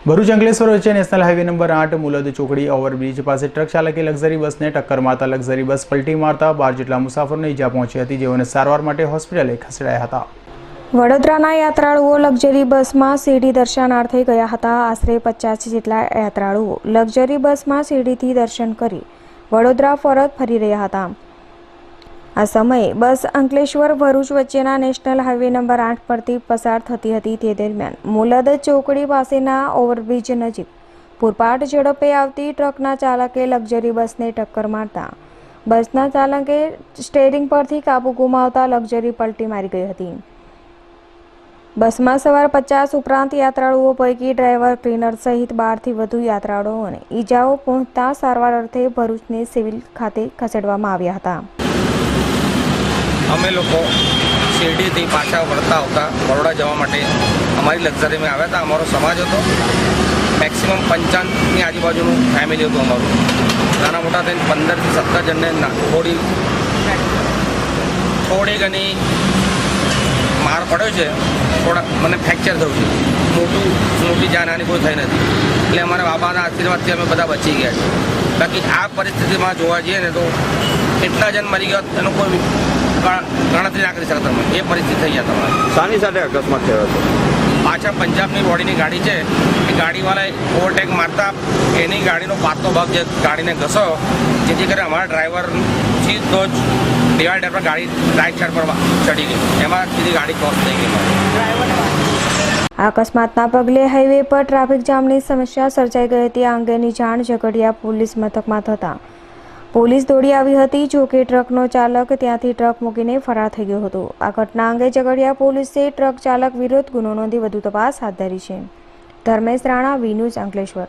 ભરૂચ અંકલેશ્વર વચ્ચે national highway number 8 Mulad ચોકડી overbridge પાસે ટ્રક ચાલકે લક્ઝરી બસને ટક્કર મારતા લક્ઝરી બસ પલટી મારતા 12 જેટલા મુસાફરોને ઈજા પહોંચી હતી, જેઓને સારવાર માટે હોસ્પિટલે ખસેડાયા હતા। વડોદરાના યાત્રાળુઓ લક્ઝરી બસમાં શિરડી દર્શનાર્થે ગયા હતા। આશરે 50 જેટલા યાત્રાળુઓ લક્ઝરી બસમાં શિરડીથી દર્શન કરી વડોદરા પરત ફરી રહ્યા હતા। આ સમયે બસ અંકલેશ્વર ભરૂચ વચ્ચેના નેશનલ હાઈવે નંબર 8 પરથી પસાર થતી હતી। તે દરમિયાન મુલદ ચોકડી પાસેના ઓવરબ્રિજ નજીક પૂરપાટ ઝડપે આવતી ટ્રકના ચાલકે લક્ઝરી બસને ટક્કર મારતા બસના ચાલકે સ્ટીયરિંગ પરથી કાબુ ગુમાવતા લક્ઝરી પલટી મારી ગઈ હતી। બસમાં સવાર 50 ઉપરાંત યાત્રાળુઓ પૈકી ડ્રાઈવર, ક્લીનર સહિત 12 થી વધુ યાત્રાળુઓને ઈજાઓ પહોંચતા સારવાર અર્થે ભરૂચની સિવિલ ખાતે ખસેડવામાં આવ્યા હતા। અમે લોકો શિરડીથી પાછા વળતા આવતા બરોડા જવા માટે અમારી લક્ઝરીમાં આવ્યા હતા। અમારો સમાજ હતો, મેક્સિમમ 55ની આજુબાજુનું ફેમિલી હતું અમારું। નાના મોટા થઈને 15 થી 17 જણને થોડી ઘણી માર પડ્યો છે, થોડા મને ફ્રેક્ચર થયું છે, મોટી જાનહાની કોઈ થઈ નથી, એટલે અમારા બાબાના આશીર્વાદથી અમે બધા બચી ગયા છીએ। બાકી આ પરિસ્થિતિમાં જોવા જઈએ ને તો કેટલા જણ મરી ગયા એનો કોઈ ગણતરી ના કરી શકતા અમે, એ પરિસ્થિતિ થઈ ગયા તમારે। શાની સાથે અકસ્માત થયો હતો? પાછા પંજાબની બોડીની ગાડી છે, એ ગાડીવાળાએ ઓવરટેક મારતા એની ગાડીનો પાતળો ભાગ જે ગાડીને ઘસ્યો, જેથી કરીને અમારા ડ્રાઈવર સીધો જ ડિવાઈડર પર ગાડી રાઈટ સાઈડ પર ચડી ગઈ, એમાં સીધી ગાડી ક્રોસ થઈ ગઈ। અકસ્માતના પગલે હાઈવે પર ટ્રાફિક જામની સમસ્યા સર્જાઈ ગઈ હતી। આ અંગેની જાણ ઝઘડિયા પોલીસ મથકમાં થતાં પોલીસ દોડી આવી હતી। જો કે ટ્રકનો ચાલક ત્યાંથી ટ્રક મૂકીને ફરાર થઈ ગયો હતો। આ ઘટના અંગે ઝઘડિયા પોલીસે ટ્રક ચાલક વિરુદ્ધ ગુનો નોંધી વધુ તપાસ હાથ ધરી છે। Dharmesh Rana, V news, Ankleshwar.